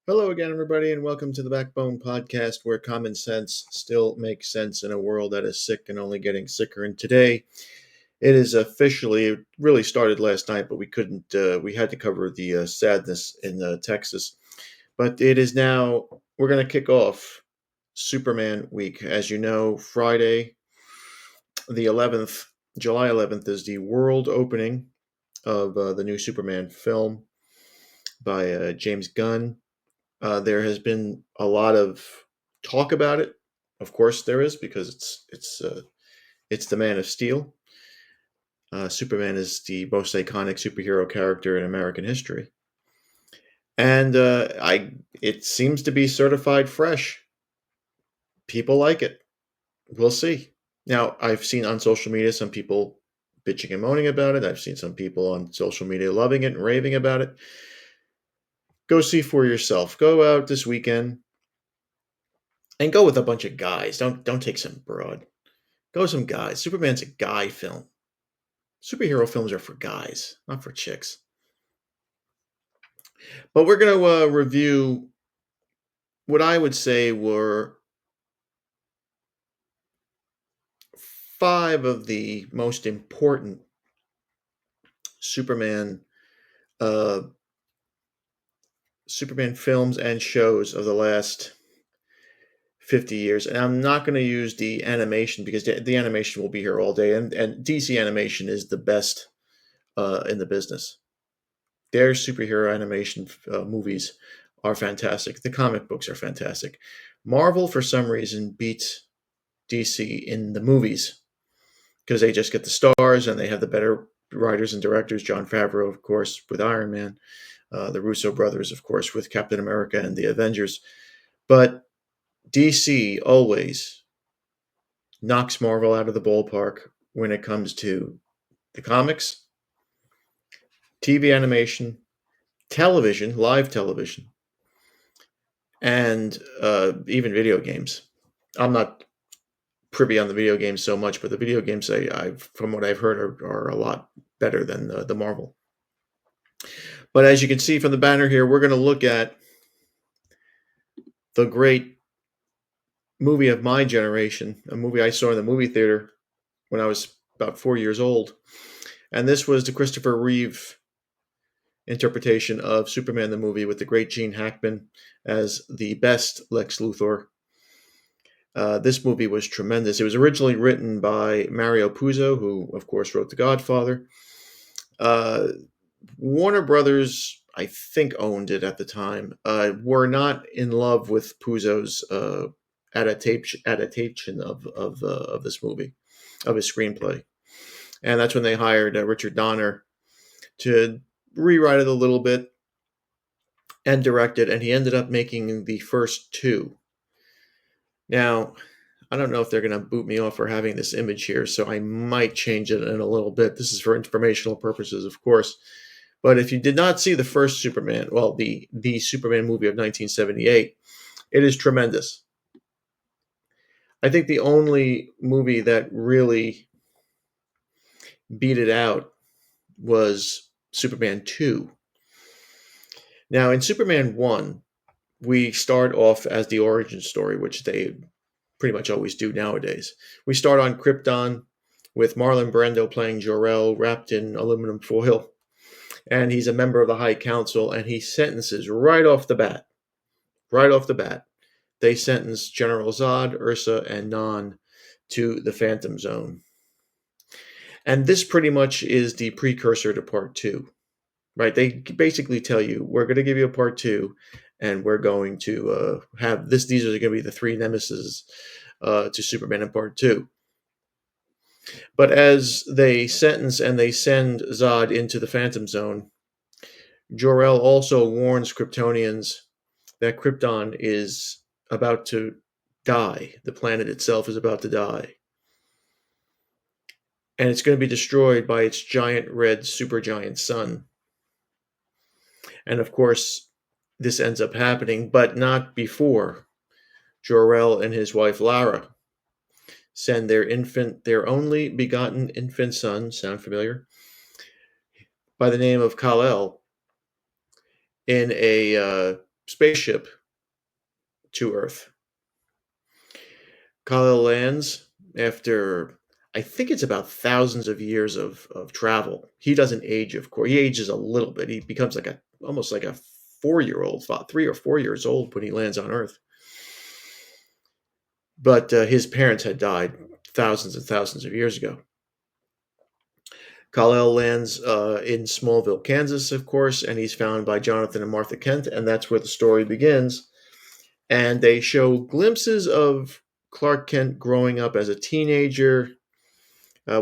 Hello again, everybody, and welcome to the Backbone Podcast, where common sense still makes sense in a world that is sick and only getting sicker. And today, it is officially, it really started last night, but we couldn't, we had to cover the sadness in Texas. But it is now, we're going to kick off Superman week. As you know, Friday, the 11th, July 11th, is the world opening of the new Superman film by James Gunn. There has been a lot of talk about it. Of course, there is because it's the Man of Steel. Superman is the most iconic superhero character in American history, and I it seems to be certified fresh. People like it. We'll see. Now, I've seen on social media some people bitching and moaning about it. I've seen some people on social media loving it and raving about it. Go see for yourself. Go out this weekend and go with a bunch of guys. Don't take some broad. Go with some guys. Superman's a guy film. Superhero films are for guys, not for chicks. But we're going to review what I would say were five of the most important Superman uh, Superman films and shows of the last 50 years. And I'm not going to use the animation because the animation will be here all day. And DC animation is the best in the business. Their superhero animation movies are fantastic. The comic books are fantastic. Marvel, for some reason, beats DC in the movies because they just get the stars and they have the better writers and directors. Jon Favreau, of course, with Iron Man. The Russo brothers, of course, with Captain America and the Avengers. But DC always knocks Marvel out of the ballpark when it comes to the comics, TV animation, television, live television, and even video games. I'm not privy on the video games so much, but the video games, from what I've heard, are a lot better than the Marvel. But as you can see from the banner here, we're going to look at the great movie of my generation, a movie I saw in the movie theater when I was about 4 years old. And this was the Christopher Reeve interpretation of Superman the movie with the great Gene Hackman as the best Lex Luthor. This movie was tremendous. It was originally written by Mario Puzo, who, of course, wrote The Godfather. Warner Brothers, I think, owned it at the time, were not in love with Puzo's adaptation of this movie, of his screenplay. And that's when they hired Richard Donner to rewrite it a little bit and direct it, and he ended up making the first two. Now, I don't know if they're going to boot me off for having this image here, so I might change it in a little bit. This is for informational purposes, of course. But if you did not see the first Superman, well, the Superman movie of 1978, it is tremendous. I think the only movie that really beat it out was Superman 2. Now, in Superman 1, we start off as the origin story, which they pretty much always do nowadays. We start on Krypton with Marlon Brando playing Jor-El wrapped in aluminum foil. And he's a member of the High Council, and he sentences right off the bat, they sentence General Zod, Ursa, and Non to the Phantom Zone. And this pretty much is the precursor to Part 2, right? They basically tell you, we're going to give you a Part 2, and we're going to have this. These are going to be the three nemesis to Superman in Part 2. But as they sentence and they send Zod into the Phantom Zone, Jor-El also warns Kryptonians that Krypton is about to die. The planet itself is about to die. And it's going to be destroyed by its giant red supergiant sun. And of course, this ends up happening, but not before Jor-El and his wife Lara send their only begotten infant son, sound familiar, by the name of Kal-El, in a spaceship to Earth. Kal-El lands after, I think it's about thousands of years of travel. He doesn't age, of course. He ages a little bit. He becomes almost like a 4-year old, 3 or 4 years old when he lands on Earth. But his parents had died thousands and thousands of years ago. Kal-El lands in Smallville, Kansas, of course, and he's found by Jonathan and Martha Kent, and that's where the story begins. And they show glimpses of Clark Kent growing up as a teenager.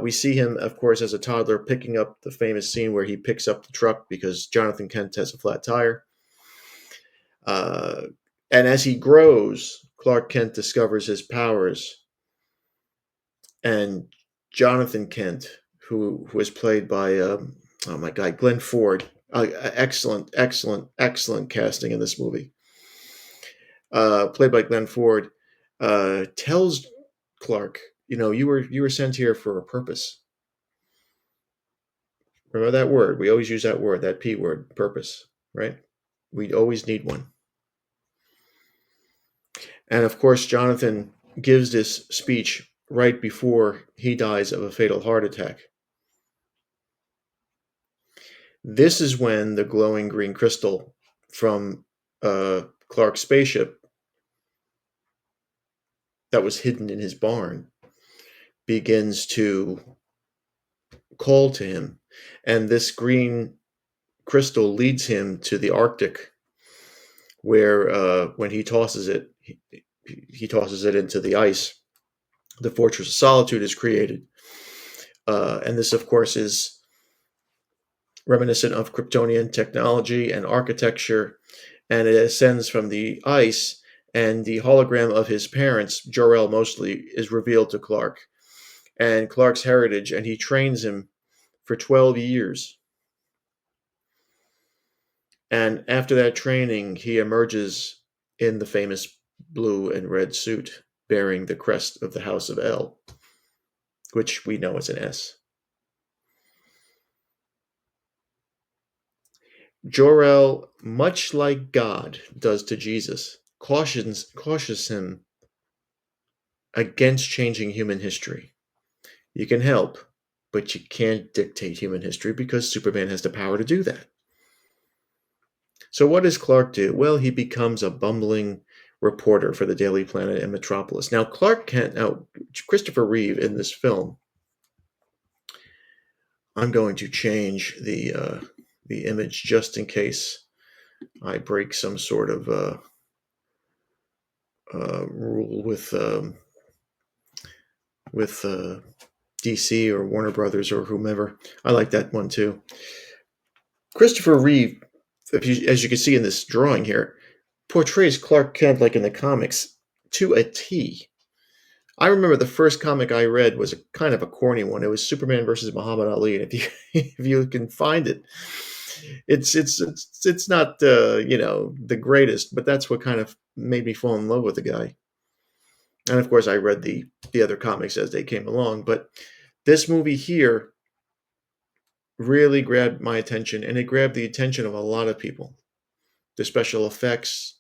We see him, of course, as a toddler picking up the famous scene where he picks up the truck because Jonathan Kent has a flat tire. And as he grows, Clark Kent discovers his powers. And Jonathan Kent, who was played by, Glenn Ford. Excellent, excellent, excellent casting in this movie. Played by Glenn Ford, tells Clark, you were sent here for a purpose. Remember that word. We always use that word, that P word, purpose, right? We always need one. And of course, Jonathan gives this speech right before he dies of a fatal heart attack. This is when the glowing green crystal from Clark's spaceship that was hidden in his barn begins to call to him. And this green crystal leads him to the Arctic, where when he tosses it, he tosses it into the ice. The Fortress of Solitude is created. And this, of course, is reminiscent of Kryptonian technology and architecture. And it ascends from the ice, and the hologram of his parents, Jor-El mostly, is revealed to Clark. And Clark's heritage, and he trains him for 12 years. And after that training, he emerges in the famous blue and red suit, bearing the crest of the House of El, which we know is an S. Jor-El, much like God does to Jesus, cautions him against changing human history. You can help, but you can't dictate human history because Superman has the power to do that. So what does Clark do? Well, he becomes a bumbling reporter for the Daily Planet and Metropolis. Now, Christopher Reeve in this film, I'm going to change the image just in case I break some sort of rule with DC or Warner Brothers or whomever. I like that one too. Christopher Reeve, as you can see in this drawing here, portrays Clark Kent like in the comics to a T. I remember the first comic I read was a kind of a corny one. It was Superman versus Muhammad Ali, and if you can find it, it's not the greatest, but that's what kind of made me fall in love with the guy. And of course, I read the other comics as they came along. But this movie here really grabbed my attention, and it grabbed the attention of a lot of people. The special effects,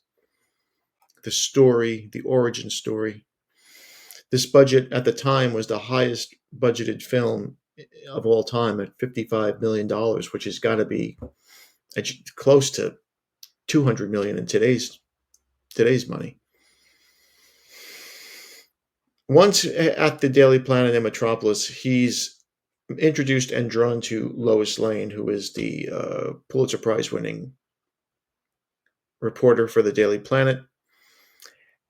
the story, the origin story. This budget at the time was the highest budgeted film of all time at $55 million, which has got to be close to 200 million in today's money. Once at the Daily Planet in Metropolis, he's introduced and drawn to Lois Lane, who is the Pulitzer Prize winning reporter for the Daily Planet.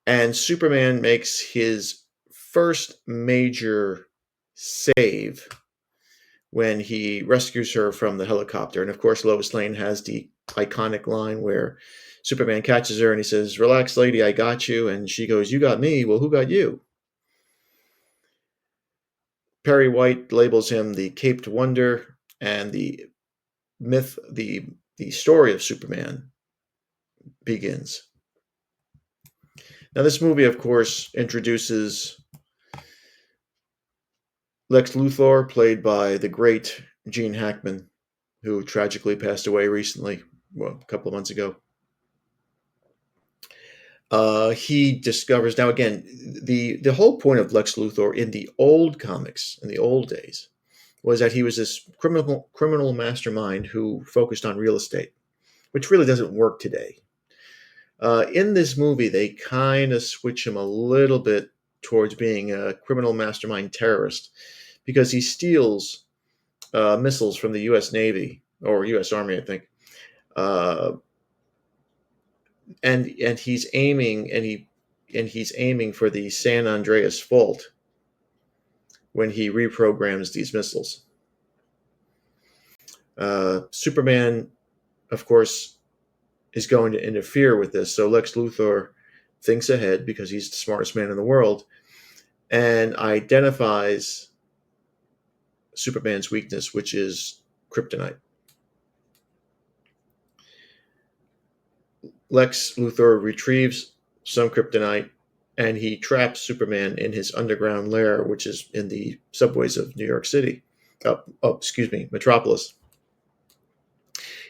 And Superman makes his first major save when he rescues her from the helicopter. And of course, Lois Lane has the iconic line where Superman catches her and he says, "Relax, lady, I got you." And she goes, "You got me? Well, who got you?" Perry White labels him the Caped Wonder, and the myth, the story of Superman begins. Now, this movie, of course, introduces Lex Luthor, played by the great Gene Hackman, who tragically passed away recently, a couple of months ago. He discovers now again the whole point of Lex Luthor in the old comics in the old days was that he was this criminal mastermind who focused on real estate, which really doesn't work today. In this movie, they kind of switch him a little bit towards being a criminal mastermind terrorist because he steals missiles from the U.S. Navy or U.S. Army, I think, uh, and he's aiming for the San Andreas Fault when he reprograms these missiles. Superman, of course, is going to interfere with this. So Lex Luthor thinks ahead because he's the smartest man in the world and identifies Superman's weakness, which is kryptonite. Lex Luthor retrieves some kryptonite and he traps Superman in his underground lair, which is in the subways of New York City. Metropolis.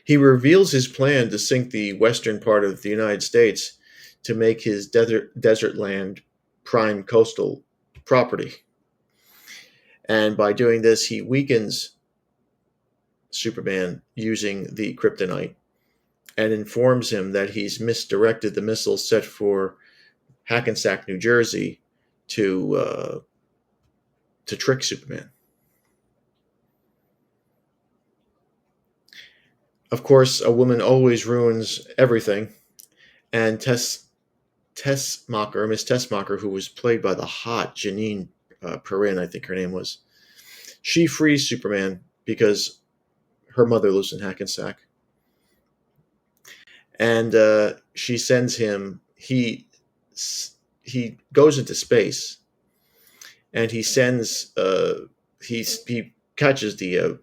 He reveals his plan to sink the western part of the United States to make his desert land prime coastal property. And by doing this, he weakens Superman using the kryptonite and informs him that he's misdirected the missile set for Hackensack, New Jersey, to trick Superman. Of course, a woman always ruins everything, and Miss Tessmacher, who was played by the hot Janine Perrin, I think her name was, she frees Superman because her mother lives in Hackensack, and she sends him. He goes into space, and he sends. He catches the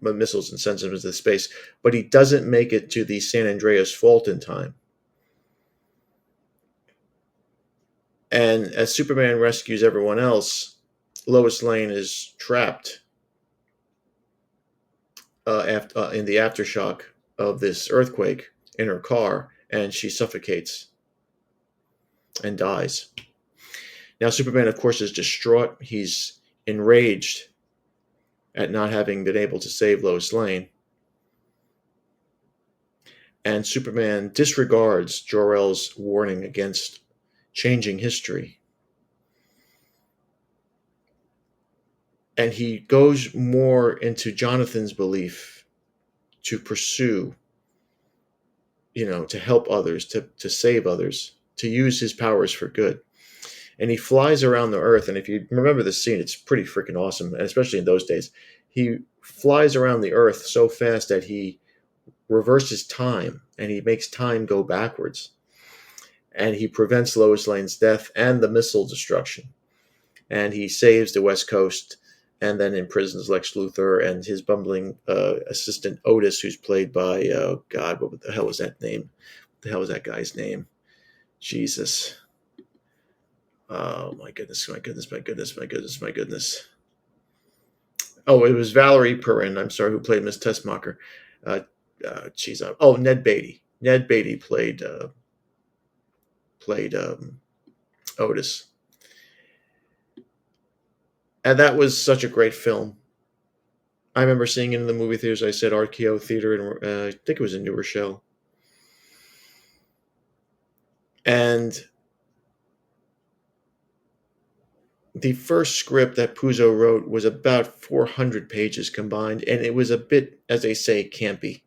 missiles and sends them into space, but he doesn't make it to the San Andreas Fault in time. And as Superman rescues everyone else, Lois Lane is trapped in the aftershock of this earthquake in her car, and she suffocates and dies. Now, Superman, of course, is distraught. He's enraged at not having been able to save Lois Lane. And Superman disregards Jor-El's warning against changing history. And he goes more into Jonathan's belief to pursue, to help others, to save others, to use his powers for good. And he flies around the earth. And if you remember this scene, it's pretty freaking awesome. And especially in those days, he flies around the earth so fast that he reverses time and he makes time go backwards. And he prevents Lois Lane's death and the missile destruction. And he saves the West Coast and then imprisons Lex Luthor and his bumbling assistant Otis, who's played by, God, what the hell was that name? What the hell was that guy's name? Jesus. Oh, my goodness. Oh, it was Valerie Perrin, I'm sorry, who played Miss Tessmacher. Ned Beatty. Ned Beatty played Otis. And that was such a great film. I remember seeing it in the movie theaters. I said RKO Theater, and I think it was in New Rochelle. And the first script that Puzo wrote was about 400 pages combined, and it was a bit, as they say, campy.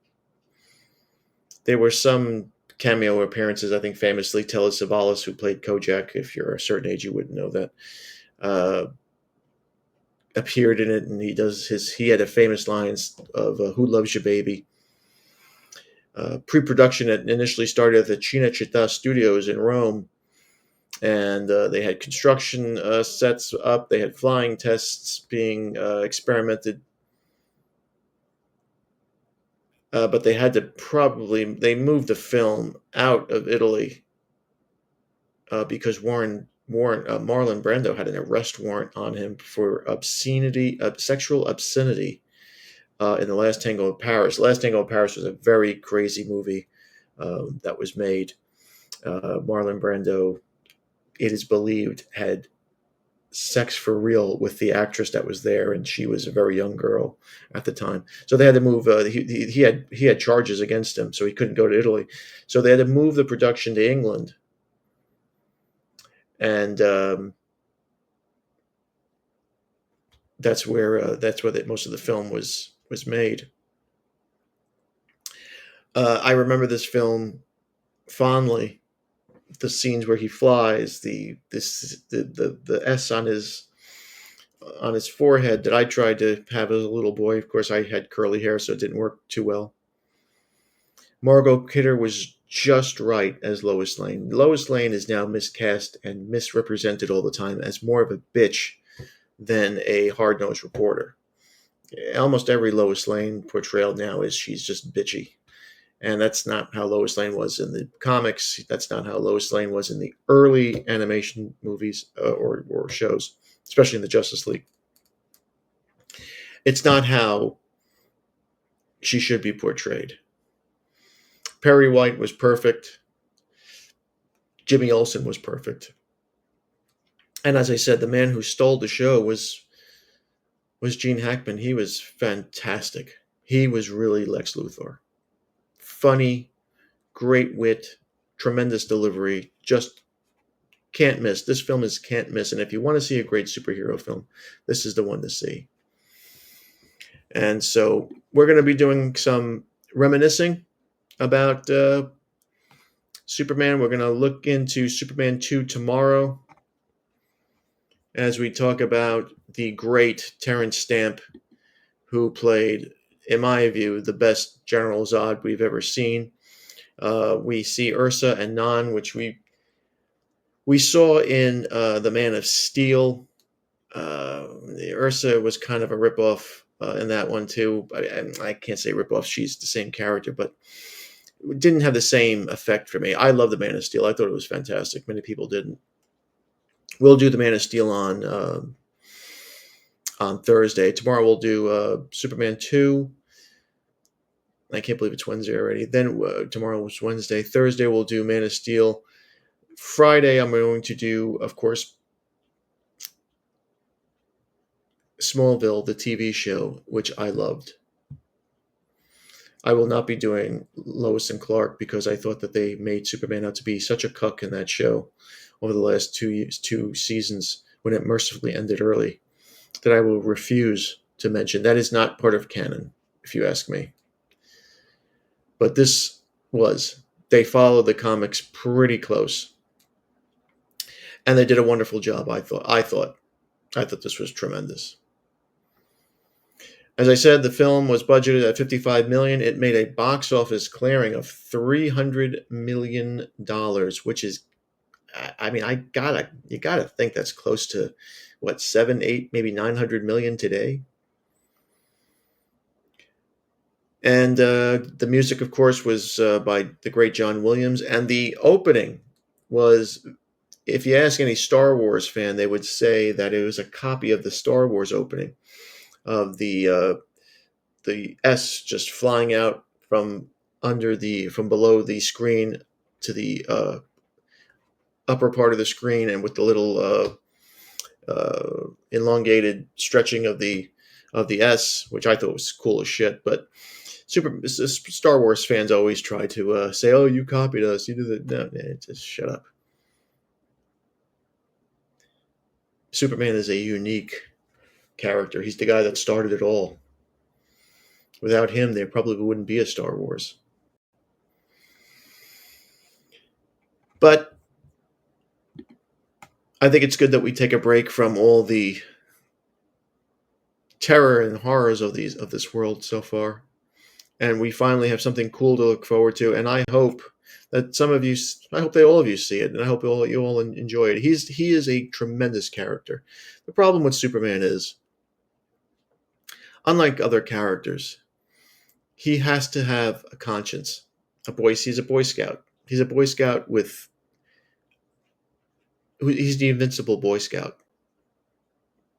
There were some cameo appearances, I think famously Telly Savalas, who played Kojak, if you're a certain age you wouldn't know that, appeared in it, and he had a famous lines of "Who loves you, baby?" Pre-production had initially started at the Cinecittà Studios in Rome, and they had construction sets up. They had flying tests being experimented, but they had to moved the film out of Italy because Marlon Brando had an arrest warrant on him for sexual obscenity in The Last Tango in Paris. The Last Tango in Paris was a very crazy movie that was made. Marlon Brando, it is believed, had sex for real with the actress that was there, and she was a very young girl at the time. So they had to move. He had charges against him, so he couldn't go to Italy. So they had to move the production to England, and that's where most of the film was made. I remember this film fondly. The scenes where he flies, the S on his forehead that I tried to have as a little boy. Of course, I had curly hair, so it didn't work too well. Margot Kidder was just right as Lois Lane. Lois Lane is now miscast and misrepresented all the time as more of a bitch than a hard nosed reporter. Almost every Lois Lane portrayal now is she's just bitchy. And that's not how Lois Lane was in the comics. That's not how Lois Lane was in the early animation movies or shows, especially in the Justice League. It's not how she should be portrayed. Perry White was perfect. Jimmy Olsen was perfect. And as I said, the man who stole the show was Gene Hackman. He was fantastic. He was really Lex Luthor. Funny, great wit, tremendous delivery, just can't miss. This film is can't miss. And if you want to see a great superhero film, this is the one to see. And so we're going to be doing some reminiscing about Superman. We're going to look into Superman 2 tomorrow as we talk about the great Terrence Stamp, who played, in my view, the best General Zod we've ever seen. We see Ursa and Non, which we saw in The Man of Steel. The Ursa was kind of a ripoff in that one too. I can't say ripoff; she's the same character, but it didn't have the same effect for me. I love The Man of Steel. I thought it was fantastic. Many people didn't. We'll do The Man of Steel on Thursday. Tomorrow we'll do Superman 2. I can't believe it's Wednesday already. Then tomorrow was Wednesday. Thursday we'll do Man of Steel. Friday I'm going to do, of course, Smallville, the TV show, which I loved. I will not be doing Lois and Clark because I thought that they made Superman out to be such a cuck in that show over the last 2 seasons when it mercifully ended early that I will refuse to mention. That is not part of canon, if you ask me. But this was. They followed the comics pretty close. And they did a wonderful job, I thought this was tremendous. As I said, the film was budgeted at $55 million. It made a box office clearing of $300 million, which is, I mean, you gotta think that's close to what, 7, 8, maybe 900 million today. And the music, of course, was by the great John Williams. And the opening was, if you ask any Star Wars fan, they would say that it was a copy of the Star Wars opening of the S just flying out from below the screen to the upper part of the screen, and with the little elongated stretching of the S, which I thought was cool as shit. But Star Wars fans always try to say, "Oh, you copied us. You did that." No, just shut up. Superman is a unique character. He's the guy that started it all. Without him, there probably wouldn't be a Star Wars. But I think it's good that we take a break from all the terror and horrors of this world so far, and we finally have something cool to look forward to. And I hope that all of you see it, and I hope you all enjoy it. He is a tremendous character. The problem with Superman is, unlike other characters, he has to have a conscience. He's a Boy Scout. He's a Boy Scout he's the invincible Boy Scout,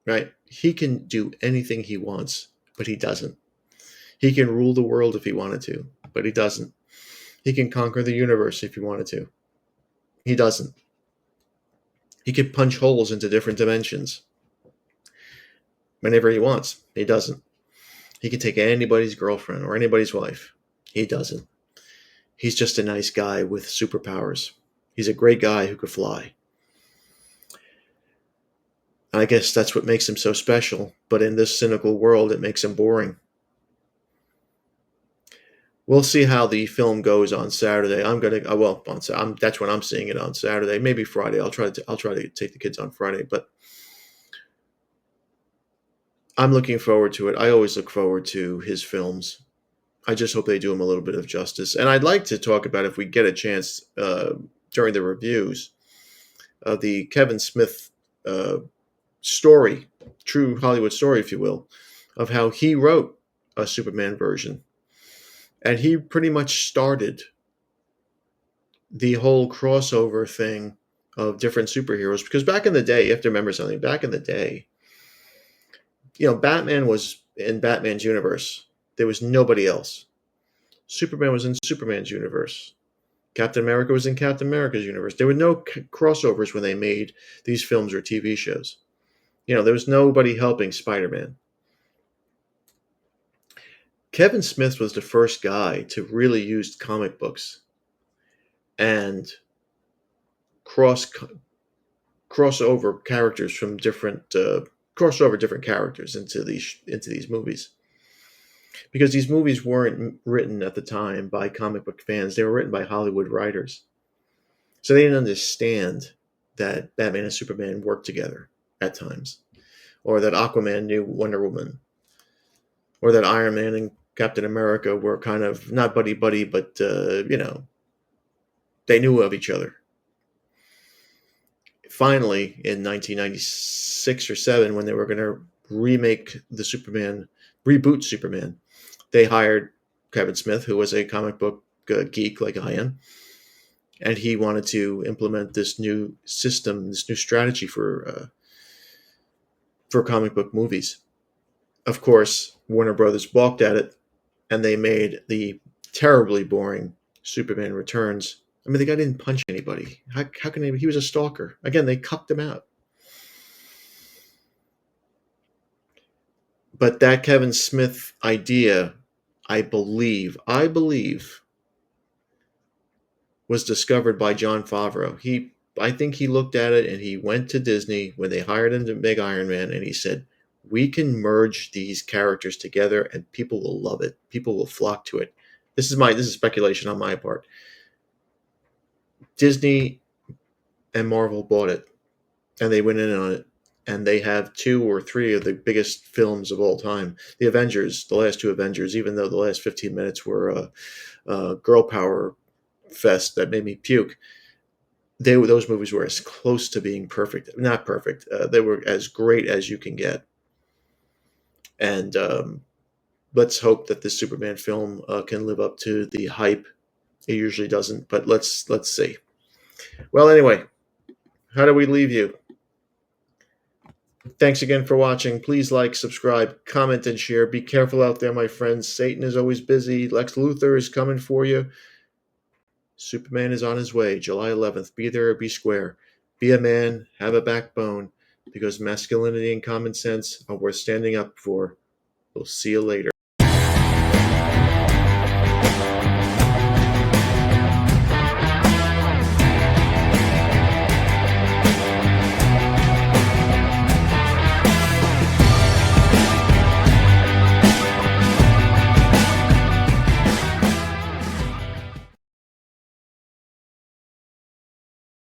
right? He can do anything he wants, but he doesn't. He can rule the world if he wanted to, but he doesn't. He can conquer the universe if he wanted to, He doesn't. He can punch holes into different dimensions whenever he wants. He doesn't. He can take anybody's girlfriend or anybody's wife. He doesn't. He's just a nice guy with superpowers. He's a great guy who could fly. And I guess that's what makes him so special. But in this cynical world, it makes him boring. We'll see how the film goes on Saturday. I'm gonna that's when I'm seeing it on Saturday. Maybe Friday. I'll try to take the kids on Friday, but I'm looking forward to it. I always look forward to his films. I just hope they do him a little bit of justice. And I'd like to talk about, if we get a chance during the reviews, the Kevin Smith story, true Hollywood story, if you will, of how he wrote a Superman version. And he pretty much started the whole crossover thing of different superheroes. Because back in the day, you have to remember something. Back in the day, Batman was in Batman's universe. There was nobody else. Superman was in Superman's universe. Captain America was in Captain America's universe. There were no crossovers when they made these films or TV shows. There was nobody helping Spider-Man. Kevin Smith was the first guy to really use comic books and cross over characters from different characters into these movies, because these movies weren't written at the time by comic book fans. They were written by Hollywood writers, so they didn't understand that Batman and Superman worked together at times, or that Aquaman knew Wonder Woman, or that Iron Man and Captain America were kind of not buddy-buddy, but, they knew of each other. Finally, in 1996 or 7, when they were going to reboot Superman, they hired Kevin Smith, who was a comic book geek like I am, and he wanted to implement this new system, this new strategy for comic book movies. Of course, Warner Brothers balked at it, and they made the terribly boring Superman Returns. I mean, the guy didn't punch anybody. How can he was a stalker. Again, they cucked him out. But that Kevin Smith idea, I believe, was discovered by Jon Favreau. I think he looked at it, and he went to Disney when they hired him to make Iron Man, and he said, we can merge these characters together and people will love it. People will flock to it. This is speculation on my part. Disney and Marvel bought it, and they went in on it, and they have 2 or 3 of the biggest films of all time. The Avengers, the last 2 Avengers, even though the last 15 minutes were a girl power fest that made me puke, those movies were as close to being perfect. Not perfect. They were as great as you can get. And let's hope that this Superman film can live up to the hype. It usually doesn't, but let's see. Well, anyway, how do we leave you? Thanks again for watching. Please like, subscribe, comment, and share. Be careful out there, my friends. Satan is always busy. Lex Luthor is coming for you. Superman is on his way, July 11th. Be there or be square. Be a man, have a backbone, because masculinity and common sense are worth standing up for. We'll see you later.